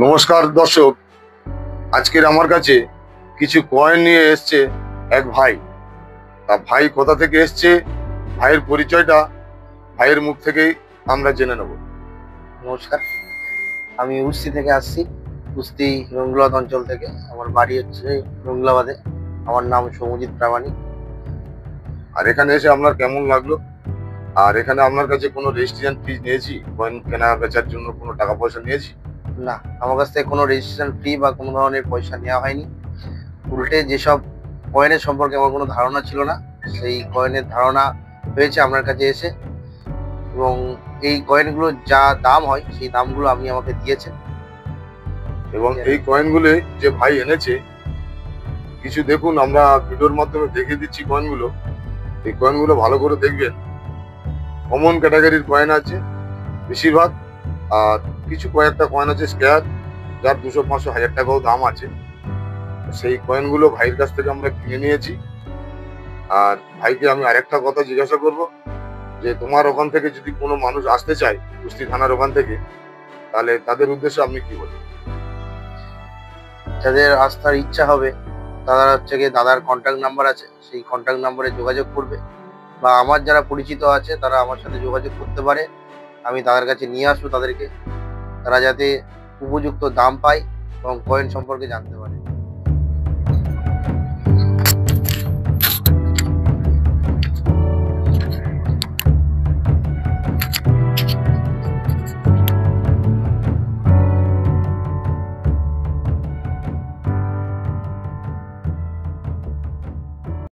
নমস্কার দর্শক, আজকের আমার কাছে কিছু কয়েন নিয়ে এসছে এক ভাই। তা ভাই কোথা থেকে এসছে, ভাইয়ের পরিচয়টা ভাইয়ের মুখ থেকেই আমরা জেনে নেব। নমস্কার, আমি উস্তি থেকে আসছি। উস্তি রঙ্গলাবাদ অঞ্চল থেকে। আমার বাড়ি হচ্ছে রঙ্গলাবাদে। আমার নাম সৌমজিৎ প্রামাণিক। আর এখানে এসে আপনার কেমন লাগলো? আর এখানে আপনার কাছে কোনো রেজিস্ট্রেশন ফি নিয়েছি? কয়েন কেনা বেচার জন্য কোনো টাকা পয়সা নিয়েছি? না, আমার কাছ থেকে কোনো রেজিস্ট্রেশন ফি বা কোনো ধরনের পয়সা নেওয়া হয়নি। উল্টে যেসব কয়েনের সম্পর্কে আমার কোনো ধারণা ছিল না, সেই কয়েনের ধারণা হয়েছে আপনার কাছে এসে। এবং এই কয়েনগুলো যা দাম হয় সেই দামগুলো আপনি আমাকে দিয়েছেন। এবং এই কয়েনগুলো যে ভাই এনেছে, কিছু দেখুন, আমরা ভিডিওর মাধ্যমে দেখিয়ে দিচ্ছি কয়েনগুলো। এই কয়েনগুলো ভালো করে দেখবেন। কমন ক্যাটাগরির কয়েন আছে বেশিরভাগ, আর কিছু কয়েকটা কয়েন আছে স্কোয়ার, যার 200-500-1000 টাকাও দাম আছে। সেই কয়েনগুলো ভাইয়ের কাছ থেকে আমরা কিনে নিয়েছি। আর ভাইকে আমি আরেকটা কথা জিজ্ঞাসা করব, যে তোমার ওখান থেকে যদি কোনো মানুষ আসতে চায় কুস্তি থানার ওখান থেকে, তাহলে তাদের উদ্দেশ্যে আপনি কি বলবেন? যাদের আস্থার ইচ্ছা হবে তারা হচ্ছে গিয়ে দাদার কন্ট্যাক্ট নাম্বার আছে, সেই কন্ট্যাক্ট নাম্বারে যোগাযোগ করবে। বা আমার যারা পরিচিত আছে তারা আমার সাথে যোগাযোগ করতে পারে। আমি তাদের কাছে নিয়ে আসবো তাদেরকে, তারা যাতে উপযুক্ত দাম পায় এবং কয়েন সম্পর্কে জানতে পারে।